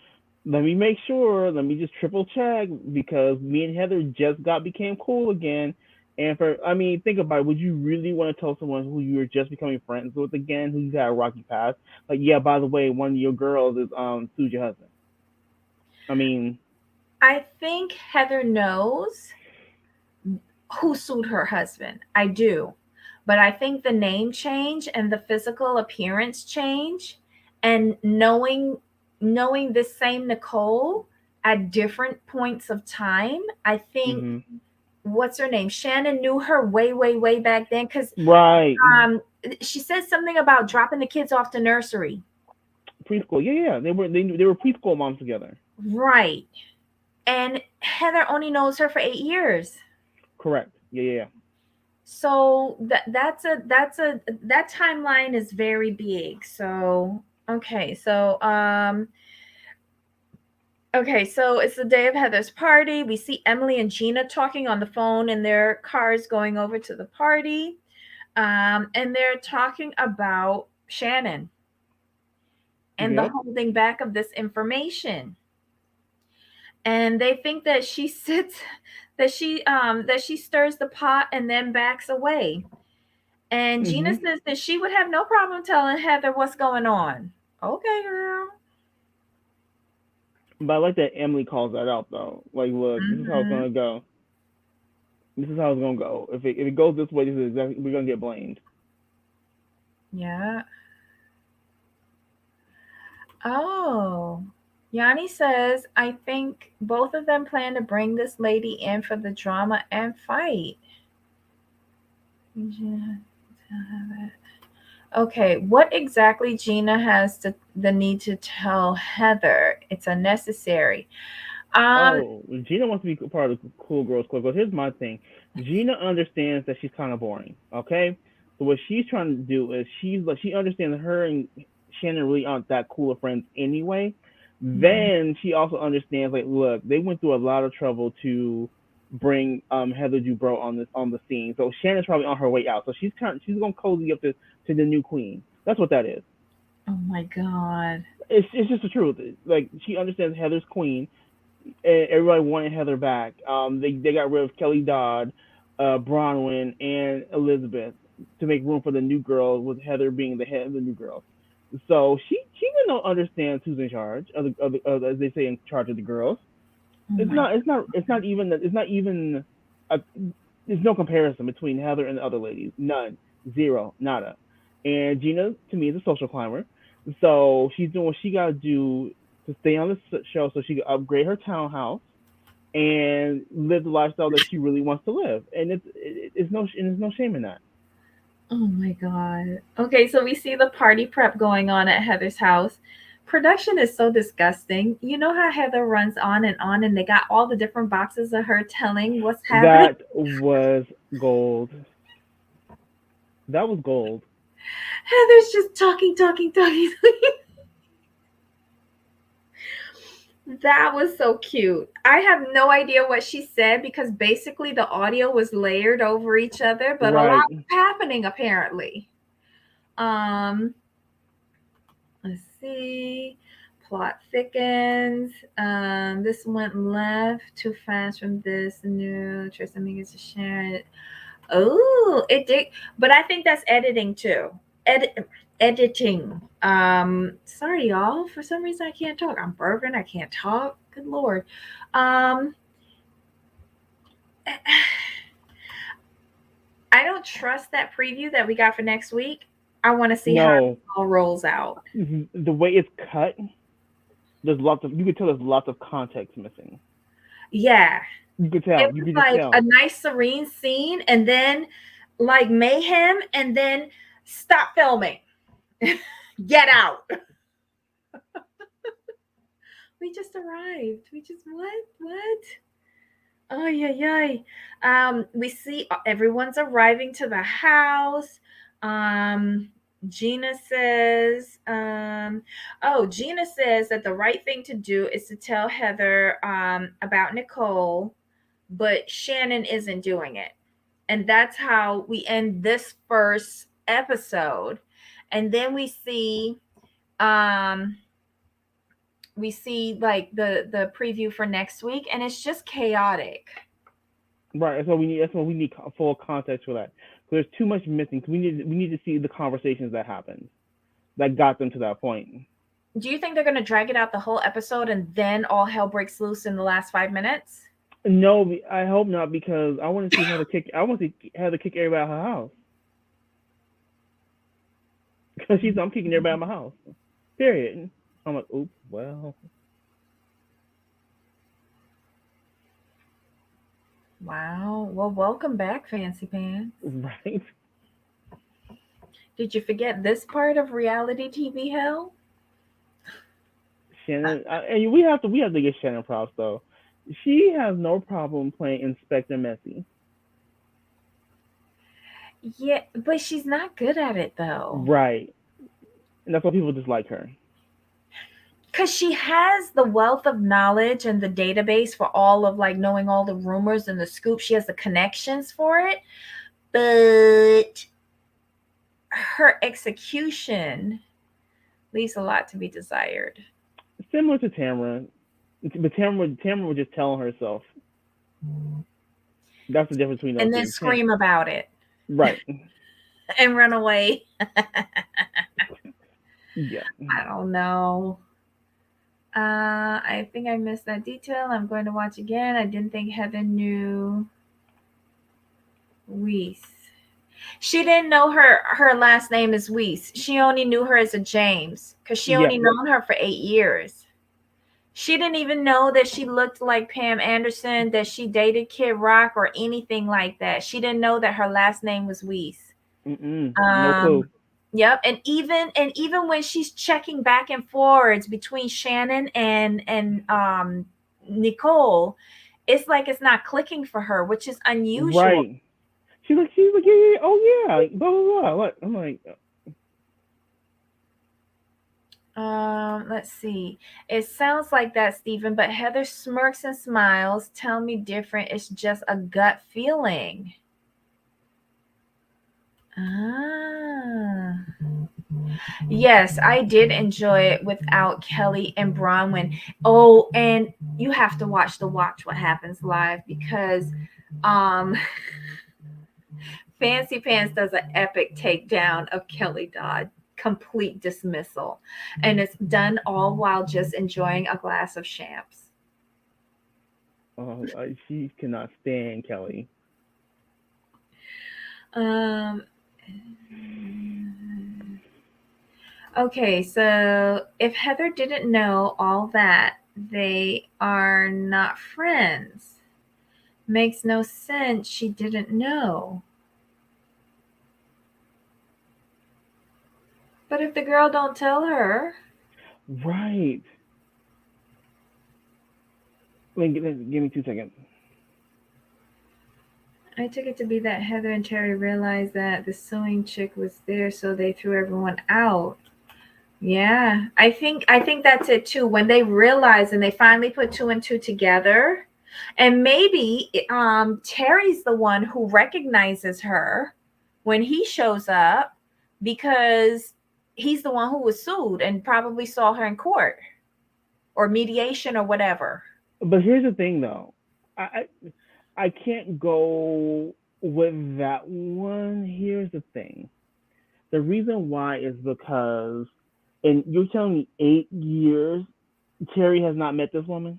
Let me make sure. Let me just triple check because me and Heather just became cool again. And think about it. Would you really want to tell someone who you were just becoming friends with again, who you had a rocky past? Like, yeah, by the way, one of your girls is sued your husband. I mean, I think Heather knows who sued her husband. I do. But I think the name change and the physical appearance change and knowing this same Nicole at different points of time, I think Hmm. what's her name? Shannon knew her way back then because Right. um she said something about dropping the kids off to nursery. Preschool. Yeah, yeah. They were preschool moms together. Right. And Heather only knows her for 8 years. Correct. Yeah, yeah, yeah. So that timeline is very big. So okay, so it's the day of Heather's party. We see Emily and Gina talking on the phone in their cars going over to the party. And they're talking about Shannon and the Yep. holding back of this information. And they think that she sits that she stirs the pot and then backs away. And Gina Hmm. says that she would have no problem telling Heather what's going on. Okay, girl. But I like that Emily calls that out though. Like, look, this is how it's Hmm. gonna go. This is how it's gonna go. If it goes this way, this is exactly we're gonna get blamed. Yeah. Oh. Yanni says, I think both of them plan to bring this lady in for the drama and fight. Okay, what exactly Gina has the need to tell Heather? It's unnecessary. Um, Oh, Gina wants to be part of the cool girls club. But here's my thing: Gina understands that she's kind of boring. Okay, so what she's trying to do is she understands her and Shannon really aren't that cool of friends anyway. mhm. Then she also understands, like, look, they went through a lot of trouble to bring Heather Dubrow on the scene. So Shannon's probably on her way out. So she's gonna cozy up to the new queen. That's what that is. Oh my God. It's just the truth. Like, she understands Heather's queen, and everybody wanted Heather back. They got rid of Kelly Dodd, Bronwyn, and Elizabeth to make room for the new girl, with Heather being the head of the new girls. So she don't understand who's in charge as they say, in charge of the girls. Oh It's my. not it's not it's not even it's not even a, there's no comparison between Heather and the other ladies. None. Zero. Nada. And Gina, to me, is a social climber. So she's doing what she got to do to stay on the show so she can upgrade her townhouse and live the lifestyle that she really wants to live. And there's no shame in that. Oh my God. Okay, so we see the party prep going on at Heather's house. Production is so disgusting. You know how Heather runs on and they got all the different boxes of her telling what's happening? That was gold. That was gold. Heather's just talking. That was so cute. I have no idea what she said because basically the audio was layered over each other, but a lot Right. was happening apparently. Um, let's see. Plot thickens. This went left too fast from this new Tristan begins to share it. Oh, it did, but I think that's editing too. Editing. Sorry, y'all. For some reason, I can't talk. I'm burping. I can't talk. Good lord. Um, I don't trust that preview that we got for next week. I want to see how it No. all rolls out. The way it's cut, there's lots of you could tell there's lots of context missing. Yeah, You could it tell. You was could just like a tell. nice serene scene, and then like mayhem, and then stop filming. Get out. We just arrived. We just what? Oh yeah, yeah. We see everyone's arriving to the house. Um, Gina says, Gina says that the right thing to do is to tell Heather about Nicole, but Shannon isn't doing it. And that's how we end this first episode. And then um we see like the preview for next week, and it's just chaotic. Right. That's what we need. That's what we need, full context for that. So there's too much missing. We need to see the conversations that happened that got them to that point. Do you think they're going to drag it out the whole episode and then all hell breaks loose in the last 5 minutes? No, I hope not, because I want to see Heather kick. I want to see Heather kick everybody out of her house because I'm kicking everybody out of my house. Period. I'm like, oops, well, Wow. Well, welcome back, Fancy Pants. right. Did you forget this part of reality TV hell? Shannon, and we have to give Shannon props though. She has no problem playing Inspector Messy. Yeah, but she's not good at it though. Right, and that's why people dislike her. Because she has the wealth of knowledge and the database for all of like knowing all the rumors and the scoops. She has the connections for it. But her execution leaves a lot to be desired. Similar to Tamara, but Tamara would just tell herself. That's the difference between those And then two. scream about it Right. and run away. Yeah. I don't know. I think I missed that detail. I'm going to watch again. I didn't think Heather knew Weiss. She didn't know her last name is Weiss. She only knew her as a James because she Yeah. only known her for 8 years. She didn't even know that she looked like Pam Anderson, that she dated Kid Rock or anything like that. She didn't know that her last name was Weiss. No Um, clue. yep, and even when she's checking back and forwards between Shannon and Nicole, it's like it's not clicking for her, which is unusual. Right. She's like, yeah, yeah, oh yeah, like, blah blah blah. What? I'm like, Let's see. It sounds like that, Stephen, but Heather smirks and smiles. Tell me different. It's just a gut feeling. Ah. Yes, I did enjoy it without Kelly and Bronwyn. Oh, and you have to watch the Watch What Happens Live because um Fancy Pants does an epic takedown of Kelly Dodd, complete dismissal. And it's done all while just enjoying a glass of champs. oh, she cannot stand Kelly. Um okay, so if Heather didn't know all that, they are not friends. Makes no sense. She didn't know. But if the girl don't tell her, Right. Give me 2 seconds. I took it to be that Heather and Terry realized that the sewing chick was there, so they threw everyone out. Yeah, I think that's it too. When they realize and they finally put two and two together, and maybe Terry's the one who recognizes her when he shows up because he's the one who was sued and probably saw her in court or mediation or whatever. But here's the thing, though. I can't go with that one. Here's the thing. The reason why is because, and you're telling me 8 years, Terry has not met this woman.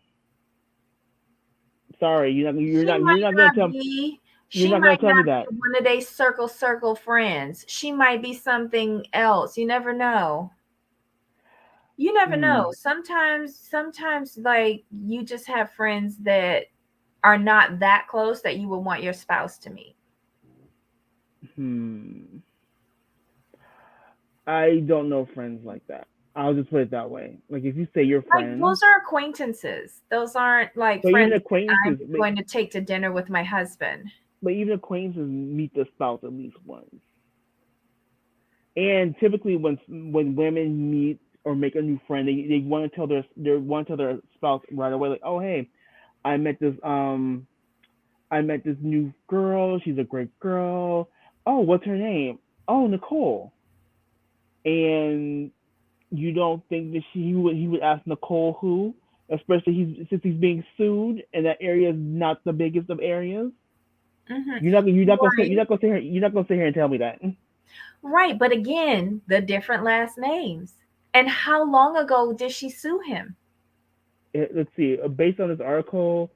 Sorry, She you're might not gonna not tell be. you're She not gonna might tell me not that. be one of they circle friends. She might be something else. You never know. You never Hmm. know. Sometimes like you just have friends that are not that close that you would want your spouse to meet. Hmm. I don't know friends like that. I'll just put it that way. Like if you say you're Like friends, those are acquaintances. Those aren't like but even friends that I'm acquaintances, going to take to dinner with my husband. but even acquaintances meet the spouse at least once. And typically, when women meet or make a new friend, they want to tell their spouse right away, like, oh hey, I met this I met this new girl. She's a great girl. Oh, what's her name? Oh, Nicole. And you don't think that he would ask Nicole who, especially since he's being sued and that area is not the biggest of areas. Hmm. You're Right. not gonna sit here and tell me that. Right. But again, the different last names. And how long ago did she sue him? Let's see. Based on this article,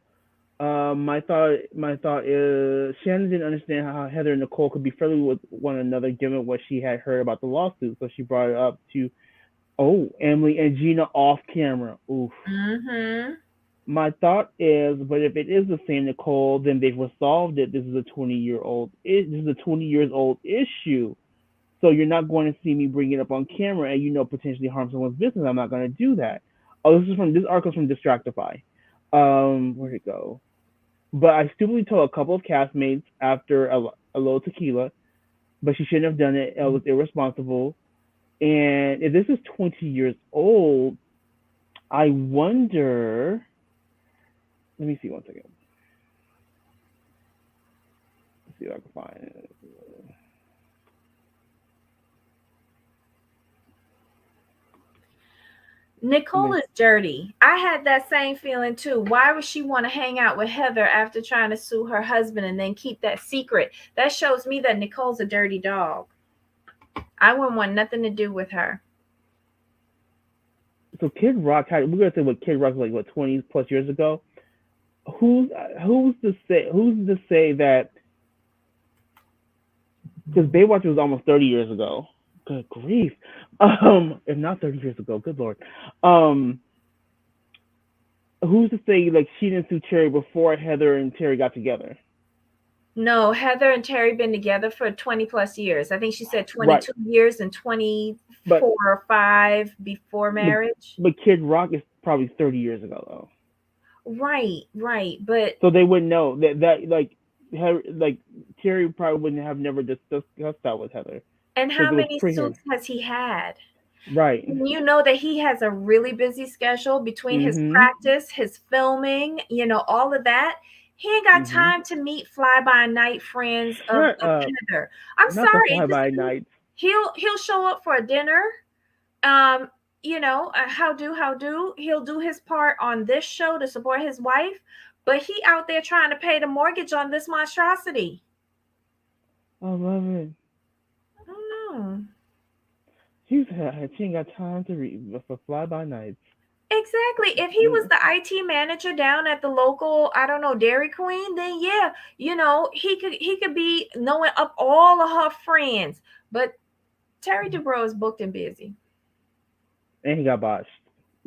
my thought is Shannon didn't understand how Heather and Nicole could be friendly with one another given what she had heard about the lawsuit, so she brought it up to Oh, Emily and Gina off camera. Oof. Mm-hmm. My thought is, but if it is the same Nicole, then they've resolved it. This is a 20-year-old. This is a 20 years old issue. So you're not going to see me bring it up on camera and potentially harm someone's business. I'm not going to do that. Oh, this article's from Distractify. Where'd it go? But I stupidly told a couple of castmates after a little tequila, but she shouldn't have done it. It was irresponsible. And if this is 20 years old, I wonder. Let me see one second. Let's see if I can find it. Nicole is dirty. I had that same feeling too. Why would she want to hang out with Heather after trying to sue her husband and then keep that secret? That shows me that Nicole's a dirty dog. I wouldn't want nothing to do with her. So Kid Rock had. We're gonna say what Kid Rock was like 20 plus years ago. Who's who's to say that because Baywatch was almost 30 years ago. Good grief. If not 30 years ago, good lord. Um, who's to say like she didn't sue Terry before Heather and Terry got together? No, Heather and Terry been together for 20 plus years. I think she said Right, 22 years and but 24 or 5 before but marriage. but Kid Rock is probably 30 years ago though, Right, right. But so they wouldn't know that like Terry probably wouldn't have never discussed that with Heather and how because it was many pre her. suits has he had? Right. You know that he has a really busy schedule between his Mhm. practice, his filming, all of that. He ain't got Mhm. time to meet fly by night friends Shut of up. Heather. I'm Not the sorry, fly this by dude, nights. he'll show up for a dinner. Um, how do he'll do his part on this show to support his wife, but he out there trying to pay the mortgage on this monstrosity. I love it. I don't know. She ain't got time to read for fly by nights. Exactly. If he was Mm. the IT manager down at the local, I don't know, Dairy Queen, then yeah, he could be knowing up all of her friends. But Terry Dubrow is booked and busy. And he got botched,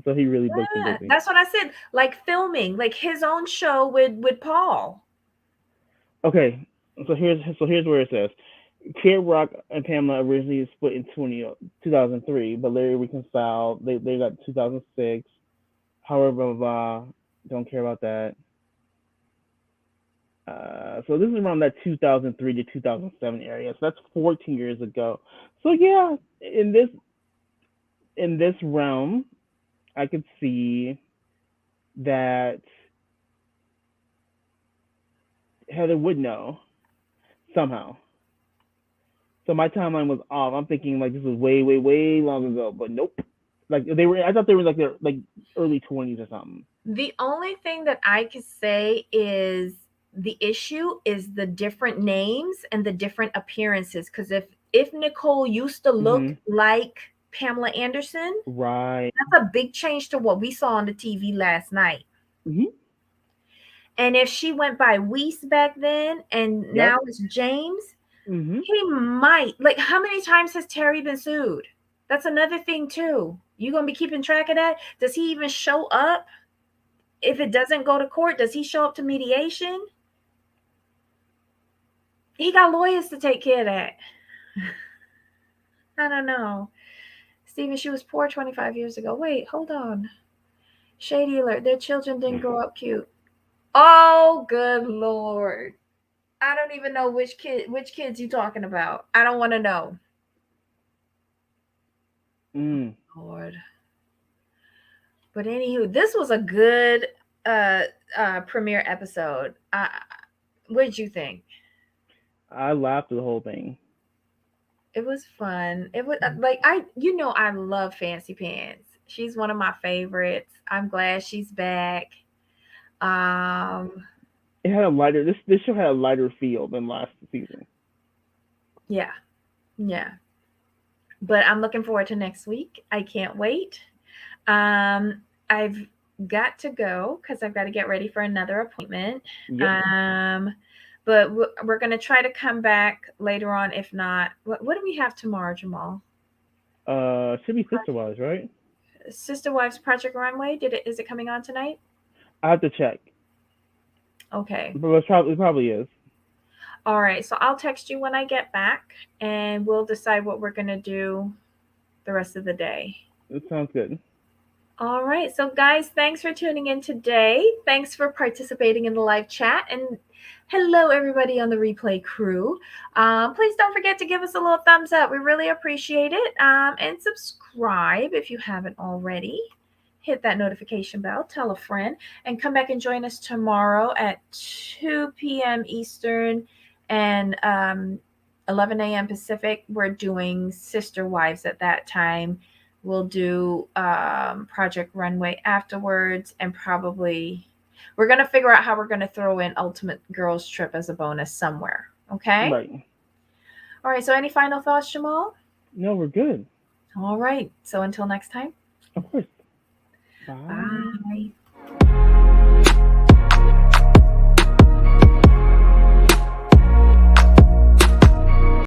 so he really booked and Yeah, busy. that's what I said. Like filming, like his own show with Paul. Okay, so here's where it says Kid Rock and Pamela originally split in 2003, but Larry reconciled. They got 2006. However, blah, blah, blah, don't care about that. So this is around that 2003 to 2007 area. So that's 14 years ago. So yeah, in this realm, I could see that Heather would know somehow. So my timeline was off. I'm thinking like this was way, way, way long ago, but nope. Like they were, I thought they were like their like early 20s or something. The only thing that I could say is the issue is the different names and the different appearances. Because if Nicole used to look Mhm. like Pamela Anderson, Right. that's a big change to what we saw on the TV last night. Mhm. And if she went by Weiss back then and Yep. now it's James, Mhm. he might. Like, how many times has Terry been sued? That's another thing, too. You going to be keeping track of that? Does he even show up? If it doesn't go to court, does he show up to mediation? He got lawyers to take care of that. I don't know. Stephen, she was poor 25 years ago. Wait, hold on. Shady alert. Their children didn't grow up cute. Oh, good Lord. I don't even know which kids you talking about. I don't want to know. Mm. Lord. But anywho, this was a good uh premiere episode. What did you think? I laughed at the whole thing. It was fun. It was like I love Fancy Pants. She's one of my favorites. I'm glad she's back. Um, It had a lighter. This show had a lighter feel than last season. yeah, yeah. But I'm looking forward to next week. I can't wait. I've got to go because I've got to get ready for another appointment. Yep. Um, but we're going to try to come back later on. If not, what do we have tomorrow, Jamal? Should be Sister Wives, right? Sister Wives Project Runway. Is it coming on tonight? I have to check, Okay. but it probably is. All right. So I'll text you when I get back, and we'll decide what we're gonna do the rest of the day. It sounds good. All right. So, guys, thanks for tuning in today. Thanks for participating in the live chat. And hello, everybody on the replay crew. Please don't forget to give us a little thumbs up. We really appreciate it. And subscribe if you haven't already. Hit that notification bell, tell a friend, and come back and join us tomorrow at 2 p.m. Eastern and 11 a.m. Pacific. We're doing Sister Wives at that time. We'll do Project Runway afterwards, and probably we're gonna figure out how we're gonna throw in Ultimate Girls Trip as a bonus somewhere. Okay. Right. All right. So, any final thoughts, Jamal? No, we're good. All right. So, until next time. Of course. Bye. Bye.